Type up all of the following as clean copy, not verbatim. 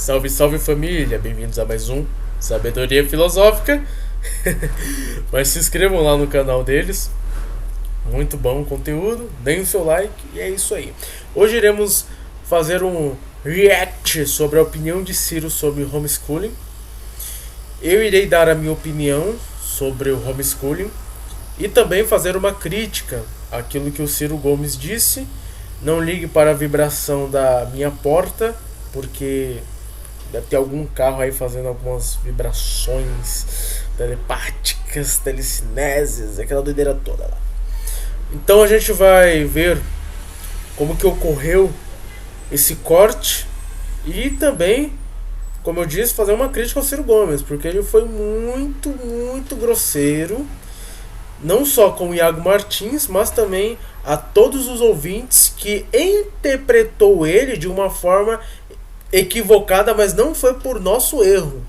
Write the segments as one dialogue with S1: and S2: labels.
S1: Salve, salve família! Bem-vindos a mais um Sabedoria Filosófica. Mas se inscrevam lá no canal deles. Muito bom o conteúdo. Deem o seu like e é isso aí. Hoje iremos fazer um react sobre a opinião de Ciro sobre homeschooling. Eu irei dar a minha opinião sobre o homeschooling e também fazer uma crítica àquilo que o Ciro Gomes disse. Não ligue para a vibração da minha porta, porque deve ter algum carro aí fazendo algumas vibrações telepáticas, telecinésias, aquela doideira toda lá. Então a gente vai ver como que ocorreu esse corte e também, como eu disse, fazer uma crítica ao Ciro Gomes, porque ele foi muito grosseiro, não só com o Iago Martins, mas também a todos os ouvintes que interpretou ele de uma forma equivocada, mas não foi por nosso erro.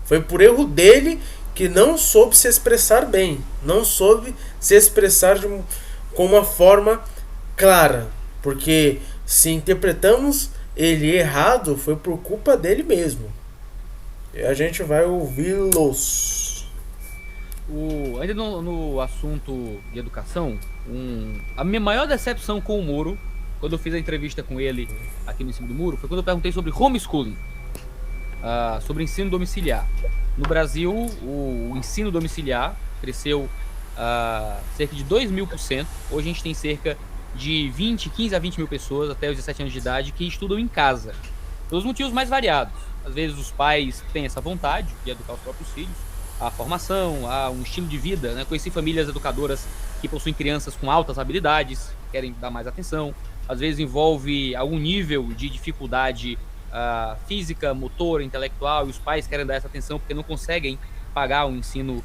S1: Foi por erro dele, que não soube se expressar bem, não soube se expressar com uma forma clara, porque se interpretamos ele errado, foi por culpa dele mesmo. E a gente vai ouvi-los.
S2: Ainda no assunto de educação, a minha maior decepção com o Moro, quando eu fiz a entrevista com ele aqui no Em Cima do Muro, foi quando eu perguntei sobre homeschooling, sobre ensino domiciliar. No Brasil, o ensino domiciliar cresceu cerca de 2.000%. Hoje a gente tem cerca de 15 a 20 mil pessoas até os 17 anos de idade que estudam em casa, pelos motivos mais variados. Às vezes os pais têm essa vontade de educar os próprios filhos, a formação, a um estilo de vida, né? Conheci famílias educadoras que possuem crianças com altas habilidades, querem dar mais atenção. Às vezes envolve algum nível de dificuldade física, motora, intelectual, e os pais querem dar essa atenção porque não conseguem pagar um ensino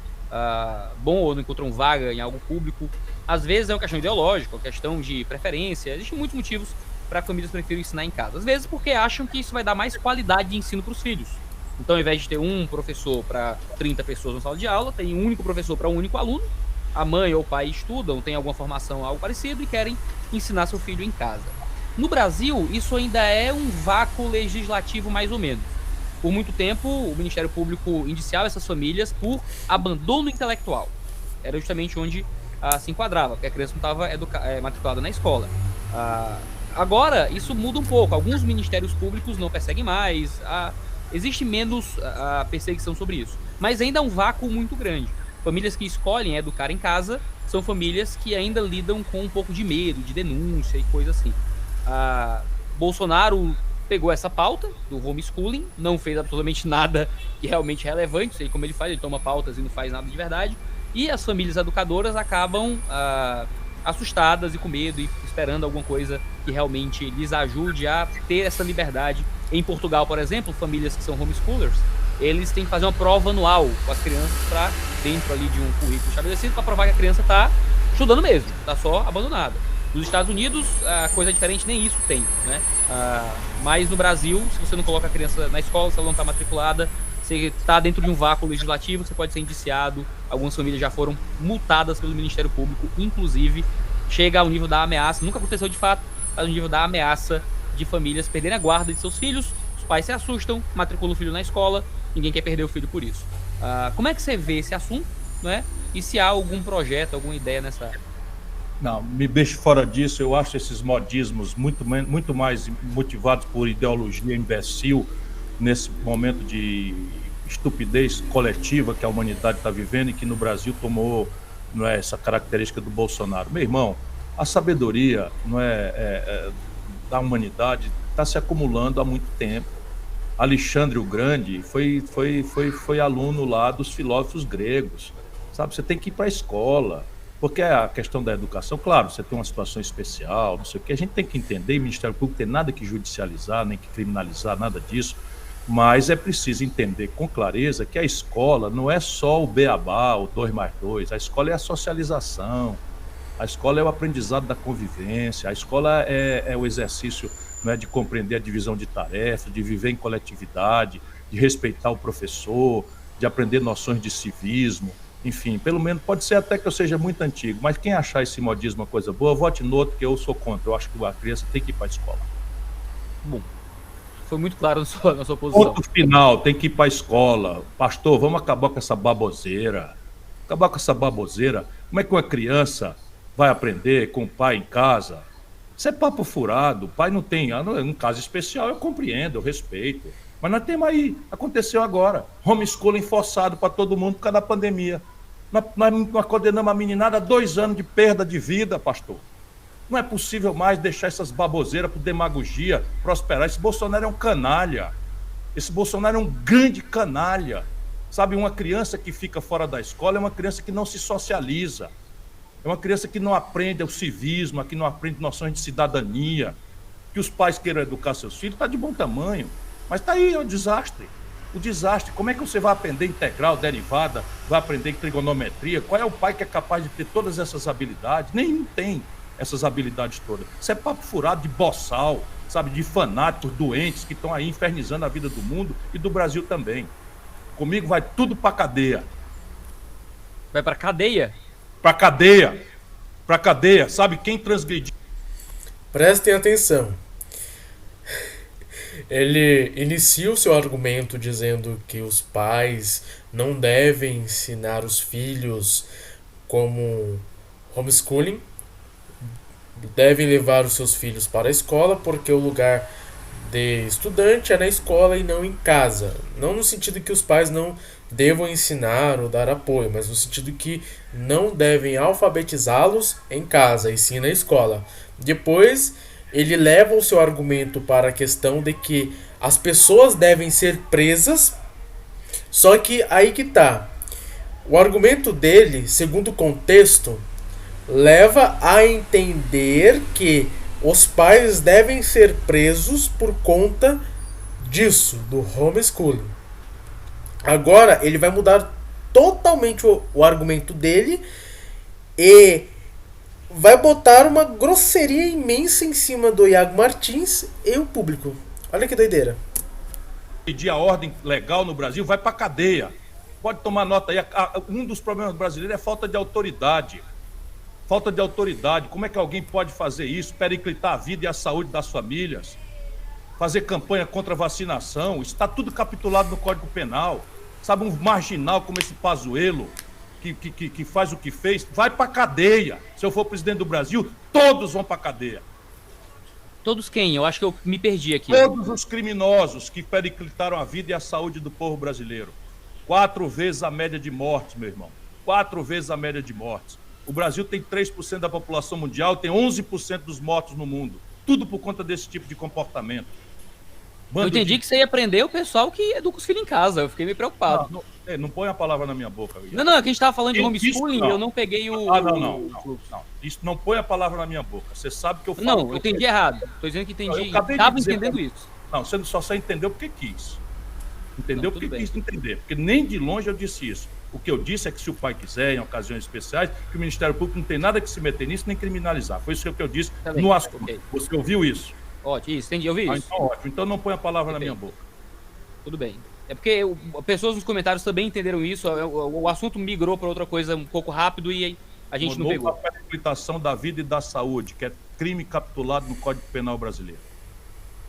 S2: bom ou não encontram vaga em algo público. Às vezes é uma questão ideológica, uma questão de preferência. Existem muitos motivos para famílias preferirem ensinar em casa. Às vezes porque acham que isso vai dar mais qualidade de ensino para os filhos. Então, ao invés de ter um professor para 30 pessoas na sala de aula, tem um único professor para um único aluno. A mãe ou o pai estudam, têm alguma formação, algo parecido, e querem ensinar seu filho em casa. No Brasil, isso ainda é um vácuo legislativo mais ou menos. Por muito tempo, o Ministério Público indiciava essas famílias por abandono intelectual. Era justamente onde se enquadrava, porque a criança não estava matriculada na escola. Agora, isso muda um pouco. Alguns ministérios públicos não perseguem mais, existe menos perseguição sobre isso. Mas ainda é um vácuo muito grande. Famílias que escolhem educar em casa são famílias que ainda lidam com um pouco de medo, de denúncia e coisa assim. Bolsonaro pegou essa pauta do homeschooling, não fez absolutamente nada que realmente é relevante, sei como ele faz, ele toma pautas e não faz nada de verdade, e as famílias educadoras acabam assustadas e com medo e esperando alguma coisa que realmente lhes ajude a ter essa liberdade. Em Portugal, por exemplo, famílias que são homeschoolers, eles têm que fazer uma prova anual com as crianças para dentro ali de um currículo estabelecido para provar que a criança está estudando mesmo, está só abandonada. Nos Estados Unidos, a coisa é diferente, nem isso tem, né? Mas no Brasil, se você não coloca a criança na escola, se ela não está matriculada, você está dentro de um vácuo legislativo, você pode ser indiciado. Algumas famílias já foram multadas pelo Ministério Público, inclusive chega ao nível da ameaça, nunca aconteceu de fato, mas no nível da ameaça de famílias perderem a guarda de seus filhos, os pais se assustam, matriculam o filho na escola, ninguém quer perder o filho por isso. Como é que você vê esse assunto, né? E se há algum projeto, alguma ideia nessa área?
S3: Não, me deixe fora disso. Eu acho esses modismos muito mais motivados por ideologia imbecil nesse momento de estupidez coletiva que a humanidade está vivendo e que no Brasil tomou, não é, essa característica do Bolsonaro. Meu irmão, a sabedoria, não da humanidade está se acumulando há muito tempo. Alexandre o Grande foi aluno lá dos filósofos gregos, sabe? Você tem que ir para a escola, porque a questão da educação, claro, você tem uma situação especial, não sei o que, a gente tem que entender, e o Ministério Público tem nada que judicializar, nem que criminalizar, nada disso, mas é preciso entender com clareza que a escola não é só o beabá, o 2+2, a escola é a socialização, a escola é o aprendizado da convivência, a escola é o exercício, não é, de compreender a divisão de tarefas, de viver em coletividade, de respeitar o professor, de aprender noções de civismo, enfim, pelo menos pode ser até que eu seja muito antigo, mas quem achar esse modismo uma coisa boa, vote no outro, que eu sou contra. Eu acho que a criança tem que ir para a escola.
S2: Bom, foi muito claro na sua posição.
S3: Ponto final, tem que ir para a escola. Pastor, vamos acabar com essa baboseira. Acabar com essa baboseira. Como é que uma criança vai aprender com o pai em casa? Isso é papo furado. O pai não tem. Um caso especial, eu compreendo, eu respeito. Mas nós temos aí, aconteceu agora. Homeschooling forçado para todo mundo por causa da pandemia. Nós condenamos a meninada a 2 anos de perda de vida, pastor. Não é possível mais deixar essas baboseiras por demagogia prosperar. Esse Bolsonaro é um canalha. Esse Bolsonaro é um grande canalha. Sabe, uma criança que fica fora da escola é uma criança que não se socializa. É uma criança que não aprende o civismo, que não aprende noções de cidadania. Que os pais queiram educar seus filhos, está de bom tamanho. Mas está aí, é um desastre. O desastre, como é que você vai aprender integral, derivada, vai aprender trigonometria? Qual é o pai que é capaz de ter todas essas habilidades? Nenhum tem essas habilidades todas. Isso é papo furado de boçal, sabe, de fanáticos doentes que estão aí infernizando a vida do mundo e do Brasil também. Comigo vai tudo pra cadeia.
S2: Vai pra cadeia?
S3: Pra cadeia. Pra cadeia. Sabe quem transgrediu?
S1: Prestem atenção. Ele inicia o seu argumento dizendo que os pais não devem ensinar os filhos como homeschooling, devem levar os seus filhos para a escola porque o lugar de estudante é na escola e não em casa. Não no sentido que os pais não devam ensinar ou dar apoio, mas no sentido que não devem alfabetizá-los em casa e sim na escola. Depois ele leva o seu argumento para a questão de que as pessoas devem ser presas, só que aí que tá. O argumento dele, segundo o contexto, leva a entender que os pais devem ser presos por conta disso, do homeschooling. Agora ele vai mudar totalmente o argumento dele e vai botar uma grosseria imensa em cima do Iago Martins e o público. Olha que doideira.
S3: Pedir a ordem legal no Brasil, vai pra cadeia. Pode tomar nota aí. Um dos problemas brasileiros é falta de autoridade. Falta de autoridade. Como é que alguém pode fazer isso? Periclitar a vida e a saúde das famílias? Fazer campanha contra a vacinação? Isso está tudo capitulado no Código Penal. Sabe, um marginal como esse Pazuello, que faz o que fez, vai pra cadeia. Se eu for presidente do Brasil, todos vão pra cadeia.
S2: Todos quem? Eu acho que eu me perdi aqui.
S3: Todos os criminosos que periclitaram a vida e a saúde do povo brasileiro. 4 vezes a média de mortes, meu irmão. 4 vezes a média de mortes. O Brasil tem 3% da população mundial, tem 11% dos mortos no mundo. Tudo por conta desse tipo de comportamento.
S2: Eu entendi que você ia prender o pessoal que educa os filhos em casa. Eu fiquei meio preocupado.
S3: Não põe a palavra na minha boca.
S2: Não, é que a gente tava falando de homeschooling e eu não peguei o...
S3: Não. Isso não põe a palavra na minha boca. Você sabe que eu falo...
S2: Não, eu entendi errado. Tô dizendo que entendi. Tava entendendo isso.
S3: Não, você só entendeu porque quis. Entendeu porque quis entender. Porque nem de longe eu disse isso. O que eu disse é que se o pai quiser, em ocasiões especiais, que o Ministério Público não tem nada que se meter nisso nem criminalizar. Foi isso que eu disse no assunto. Okay. Você ouviu isso?
S2: Ótimo, isso, entendi, eu vi isso.
S3: Então, ótimo. Então não põe a palavra na minha boca.
S2: Tudo bem. É porque pessoas nos comentários também entenderam isso, o assunto migrou para outra coisa um pouco rápido e a gente não pegou.
S3: A periclitação da vida e da saúde, que é crime capitulado no Código Penal brasileiro.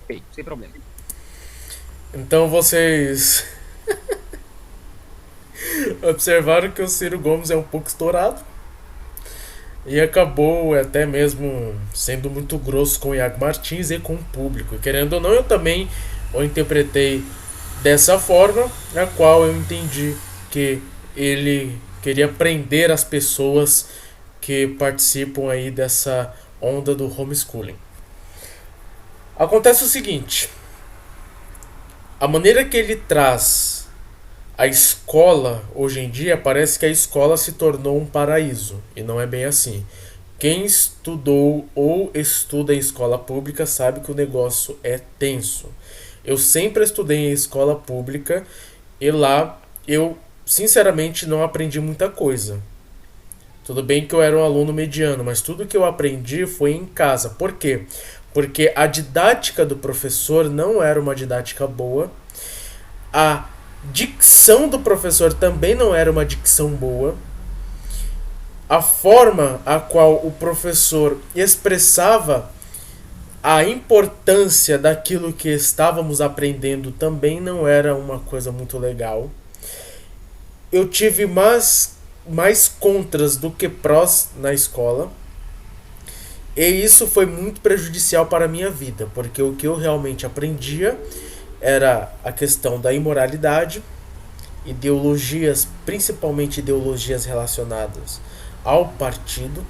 S2: Ok, sem problema.
S1: Então vocês observaram que o Ciro Gomes é um pouco estourado e acabou até mesmo sendo muito grosso com o Iago Martins e com o público. Querendo ou não, eu também o interpretei dessa forma, na qual eu entendi que ele queria prender as pessoas que participam aí dessa onda do homeschooling. Acontece o seguinte: a maneira que ele traz a escola hoje em dia, parece que a escola se tornou um paraíso, e não é bem assim. Quem estudou ou estuda em escola pública sabe que o negócio é tenso. Eu sempre estudei em escola pública e lá eu sinceramente não aprendi muita coisa. Tudo bem que eu era um aluno mediano, mas tudo que eu aprendi foi em casa. Por quê? Porque a didática do professor não era uma didática boa. A dicção do professor também não era uma dicção boa. A forma a qual o professor expressava a importância daquilo que estávamos aprendendo também não era uma coisa muito legal. Eu tive mais contras do que prós na escola. E isso foi muito prejudicial para a minha vida, porque o que eu realmente aprendia era a questão da imoralidade, ideologias, principalmente ideologias relacionadas ao partido.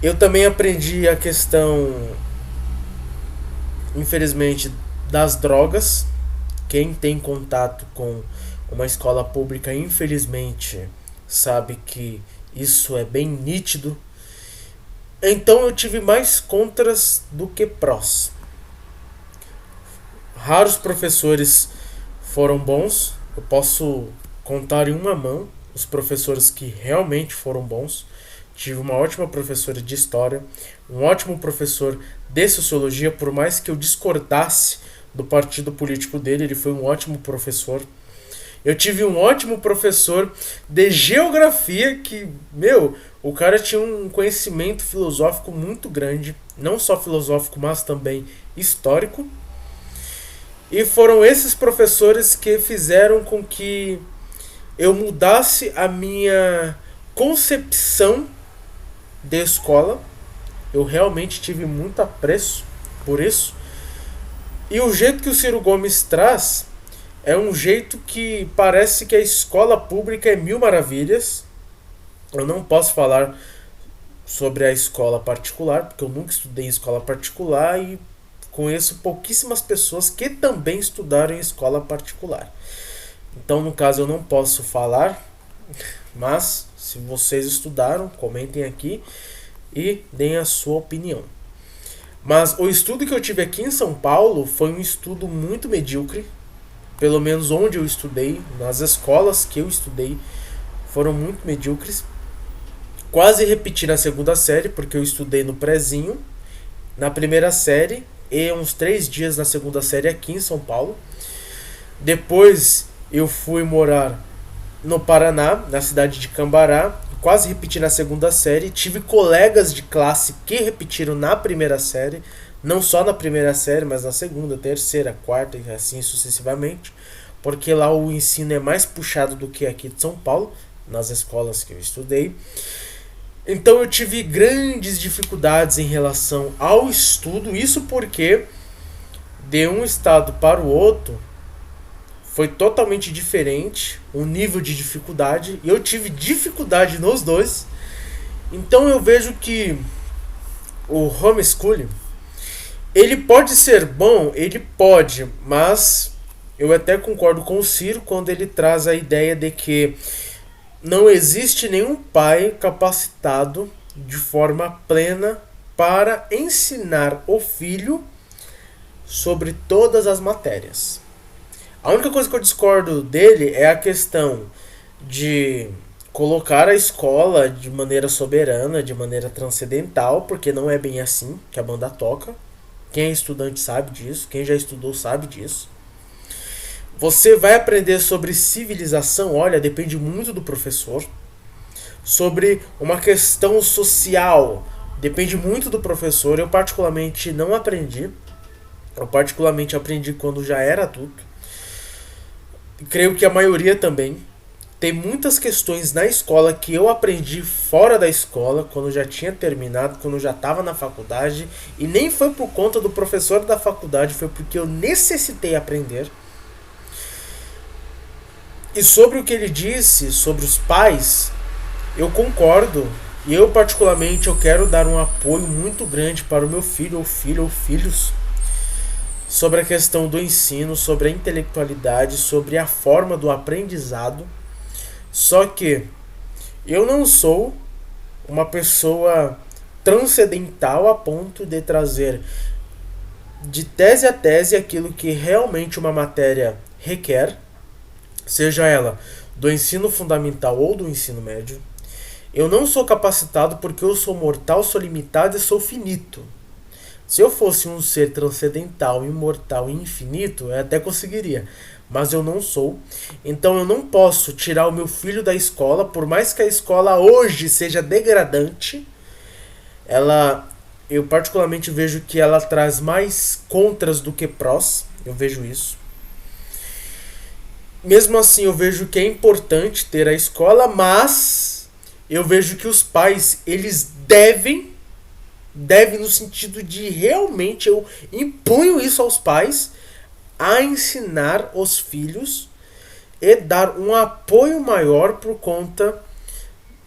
S1: Eu também aprendi a questão, infelizmente, das drogas. Quem tem contato com uma escola pública, infelizmente, sabe que isso é bem nítido. Então eu tive mais contras do que prós. Raros professores foram bons. Eu posso contar em uma mão os professores que realmente foram bons. Tive uma ótima professora de história, um ótimo professor de sociologia, por mais que eu discordasse do partido político dele, ele foi um ótimo professor. Eu tive um ótimo professor de geografia que, o cara tinha um conhecimento filosófico muito grande, não só filosófico, mas também histórico. E foram esses professores que fizeram com que eu mudasse a minha concepção de escola. Eu realmente tive muito apreço por isso. E o jeito que o Ciro Gomes traz é um jeito que parece que a escola pública é mil maravilhas. Eu não posso falar sobre a escola particular, porque eu nunca estudei em escola particular e conheço pouquíssimas pessoas que também estudaram em escola particular. Então, no caso, eu não posso falar, mas se vocês estudaram, comentem aqui e deem a sua opinião. Mas o estudo que eu tive aqui em São Paulo foi um estudo muito medíocre, pelo menos onde eu estudei, nas escolas que eu estudei, foram muito medíocres. Quase repeti na segunda série, porque eu estudei no prezinho, na primeira série e uns 3 dias na segunda série aqui em São Paulo. Depois eu fui morar no Paraná, na cidade de Cambará, quase repeti na segunda série. Tive colegas de classe que repetiram na primeira série, não só na primeira série, mas na segunda, terceira, quarta e assim sucessivamente, porque lá o ensino é mais puxado do que aqui de São Paulo, nas escolas que eu estudei. Então eu tive grandes dificuldades em relação ao estudo, isso porque de um estado para o outro foi totalmente diferente o nível de dificuldade, e eu tive dificuldade nos dois. Então eu vejo que o homeschooling, ele pode ser bom, ele pode, mas eu até concordo com o Ciro quando ele traz a ideia de que não existe nenhum pai capacitado de forma plena para ensinar o filho sobre todas as matérias. A única coisa que eu discordo dele é a questão de colocar a escola de maneira soberana, de maneira transcendental, porque não é bem assim que a banda toca. Quem é estudante sabe disso, quem já estudou sabe disso. Você vai aprender sobre civilização, olha, depende muito do professor. Sobre uma questão social, depende muito do professor. Eu particularmente não aprendi. Eu particularmente aprendi quando já era adulto. Creio que a maioria também. Tem muitas questões na escola que eu aprendi fora da escola, quando já tinha terminado, quando já estava na faculdade. E nem foi por conta do professor da faculdade, foi porque eu necessitei aprender. E sobre o que ele disse, sobre os pais, eu concordo. E eu particularmente eu quero dar um apoio muito grande para o meu filho ou filhos sobre a questão do ensino, sobre a intelectualidade, sobre a forma do aprendizado. Só que eu não sou uma pessoa transcendental a ponto de trazer de tese a tese aquilo que realmente uma matéria requer, seja ela do ensino fundamental ou do ensino médio. Eu não sou capacitado porque eu sou mortal, sou limitado e sou finito. Se eu fosse um ser transcendental, imortal e infinito, eu até conseguiria. Mas eu não sou. Então eu não posso tirar o meu filho da escola, por mais que a escola hoje seja degradante. Ela eu particularmente vejo que ela traz mais contras do que prós. Eu vejo isso. Mesmo assim, eu vejo que é importante ter a escola, mas eu vejo que os pais, eles devem no sentido de realmente, eu imponho isso aos pais, a ensinar os filhos e dar um apoio maior por conta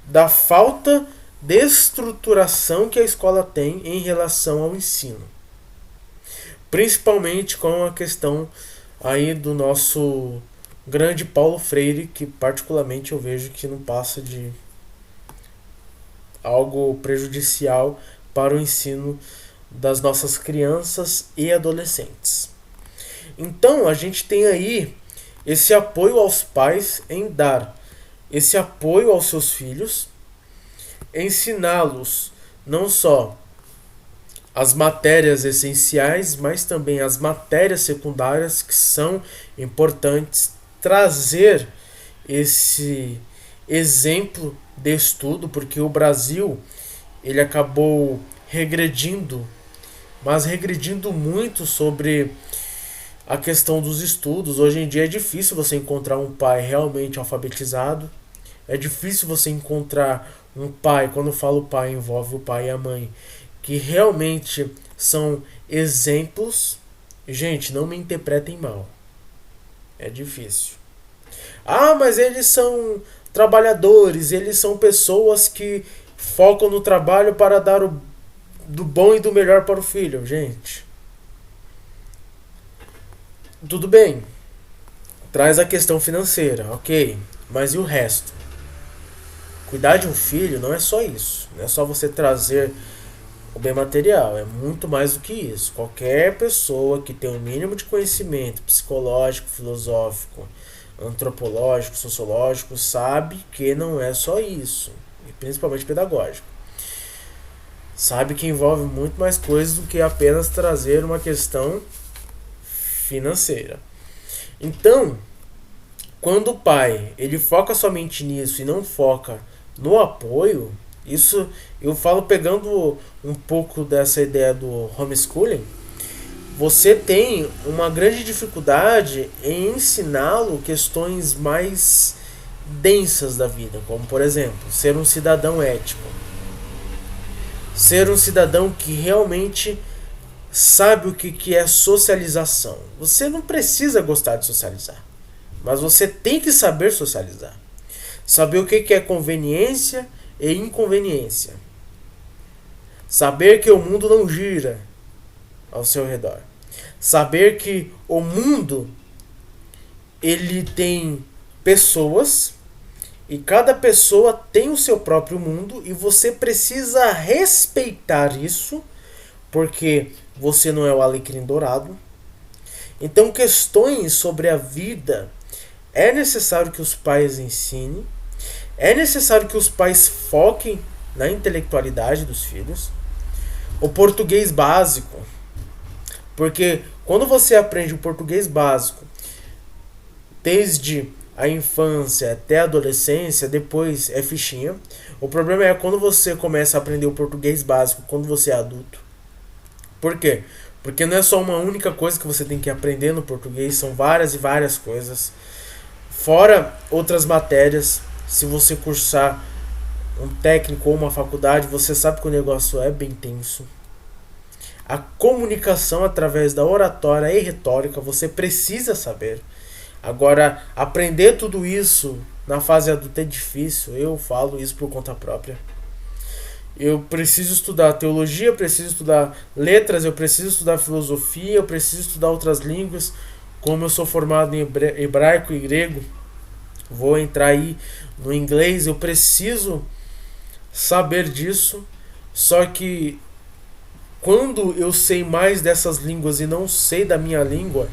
S1: da falta de estruturação que a escola tem em relação ao ensino. Principalmente com a questão aí do nosso grande Paulo Freire, que particularmente eu vejo que não passa de algo prejudicial para o ensino das nossas crianças e adolescentes. Então a gente tem aí esse apoio aos pais em dar esse apoio aos seus filhos, ensiná-los não só as matérias essenciais, mas também as matérias secundárias que são importantes, trazer esse exemplo de estudo, porque o Brasil ele acabou regredindo, mas regredindo muito sobre a questão dos estudos. Hoje em dia é difícil você encontrar um pai realmente alfabetizado, é difícil você encontrar um pai, quando eu falo pai, envolve o pai e a mãe, que realmente são exemplos. Gente, não me interpretem mal. É difícil. Ah, mas eles são trabalhadores, eles são pessoas que focam no trabalho para dar o do bom e do melhor para o filho. Gente, tudo bem. Traz a questão financeira, ok. Mas e o resto? Cuidar de um filho não é só isso. Não é só você trazer o bem material, é muito mais do que isso. Qualquer pessoa que tem um mínimo de conhecimento psicológico, filosófico, antropológico, sociológico, sabe que não é só isso, e principalmente pedagógico. Sabe que envolve muito mais coisas do que apenas trazer uma questão financeira. Então, quando o pai ele foca somente nisso e não foca no apoio, isso eu falo pegando um pouco dessa ideia do homeschooling, você tem uma grande dificuldade em ensiná-lo questões mais densas da vida, como por exemplo, ser um cidadão ético. Ser um cidadão que realmente sabe o que é socialização. Você não precisa gostar de socializar, mas você tem que saber socializar. Saber o que é conveniência e inconveniência. Saber que o mundo não gira ao seu redor. Saber que o mundo ele tem pessoas e cada pessoa tem o seu próprio mundo e você precisa respeitar isso, porque você não é o alecrim dourado. Então, questões sobre a vida é necessário que os pais ensinem, é necessário que os pais foquem na intelectualidade dos filhos. O português básico, porque quando você aprende o português básico desde a infância até a adolescência, depois é fichinha. O problema é quando você começa a aprender o português básico quando você é adulto. Por quê? Porque não é só uma única coisa que você tem que aprender no português, são várias e várias coisas. Fora outras matérias, se você cursar um técnico ou uma faculdade, você sabe que o negócio é bem tenso. A comunicação através da oratória e retórica, você precisa saber. Agora, aprender tudo isso na fase adulta é difícil, eu falo isso por conta própria. Eu preciso estudar teologia, eu preciso estudar letras, eu preciso estudar filosofia, eu preciso estudar outras línguas. Como eu sou formado em hebraico e grego, vou entrar aí no inglês, eu preciso saber disso. Só que quando eu sei mais dessas línguas e não sei da minha língua,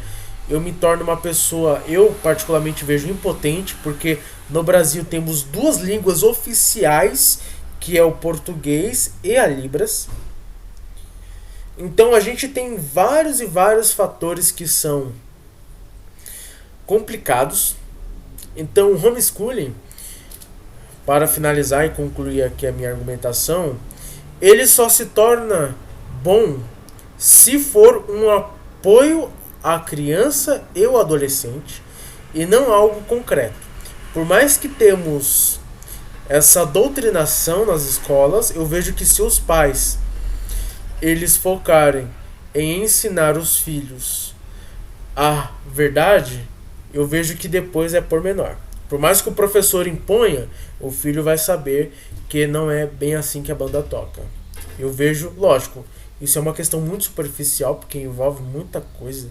S1: eu me torno uma pessoa, eu particularmente vejo impotente, porque no Brasil temos duas línguas oficiais, que é o português e a Libras. Então a gente tem vários e vários fatores que são complicados. Então o homeschooling, para finalizar e concluir aqui a minha argumentação, ele só se torna bom se for um apoio à criança e ao adolescente e não algo concreto. Por mais que temos essa doutrinação nas escolas, eu vejo que se os pais eles focarem em ensinar os filhos a verdade, eu vejo que depois é pormenor. Por mais que o professor imponha, o filho vai saber que não é bem assim que a banda toca. Eu vejo, lógico, isso é uma questão muito superficial, porque envolve muita coisa.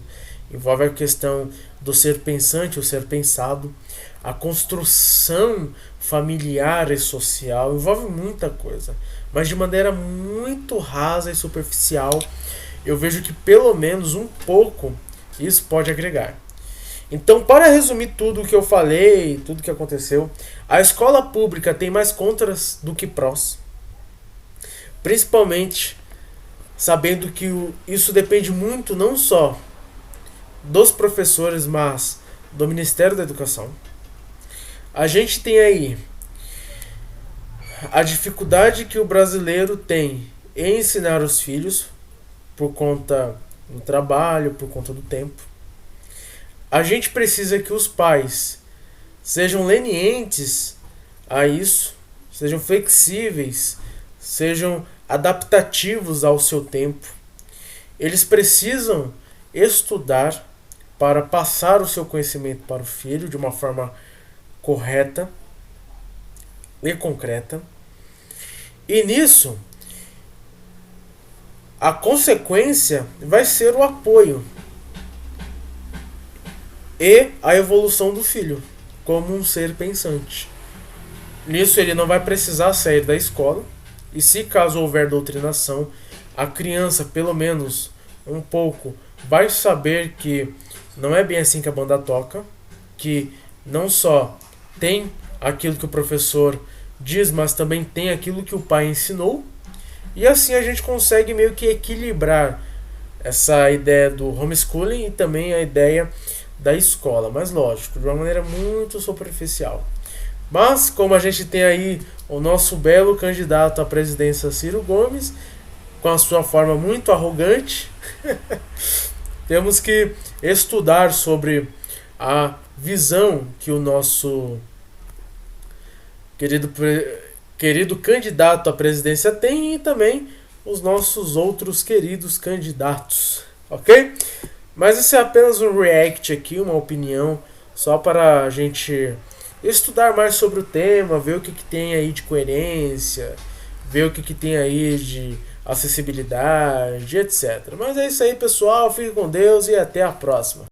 S1: Envolve a questão do ser pensante, o ser pensado, a construção familiar e social, envolve muita coisa. Mas de maneira muito rasa e superficial, eu vejo que pelo menos um pouco isso pode agregar. Então, para resumir tudo o que eu falei, tudo o que aconteceu, a escola pública tem mais contras do que prós. Principalmente sabendo que isso depende muito não só dos professores, mas do Ministério da Educação. A gente tem aí a dificuldade que o brasileiro tem em ensinar os filhos por conta do trabalho, por conta do tempo. A gente precisa que os pais sejam lenientes a isso, sejam flexíveis, sejam adaptativos ao seu tempo. Eles precisam estudar para passar o seu conhecimento para o filho de uma forma correta e concreta. E nisso, a consequência vai ser o apoio e a evolução do filho como um ser pensante. Nisso ele não vai precisar sair da escola, e se caso houver doutrinação, a criança pelo menos um pouco vai saber que não é bem assim que a banda toca, que não só tem aquilo que o professor diz, mas também tem aquilo que o pai ensinou, e assim a gente consegue meio que equilibrar essa ideia do homeschooling e também a ideia da escola, mas lógico, de uma maneira muito superficial. Mas como a gente tem aí o nosso belo candidato à presidência Ciro Gomes, com a sua forma muito arrogante, temos que estudar sobre a visão que o nosso querido candidato à presidência tem e também os nossos outros queridos candidatos, ok? Mas isso é apenas um react aqui, uma opinião, só para a gente estudar mais sobre o tema, ver o que tem aí de coerência, ver o que tem aí de acessibilidade, etc. Mas é isso aí, pessoal, fique com Deus e até a próxima.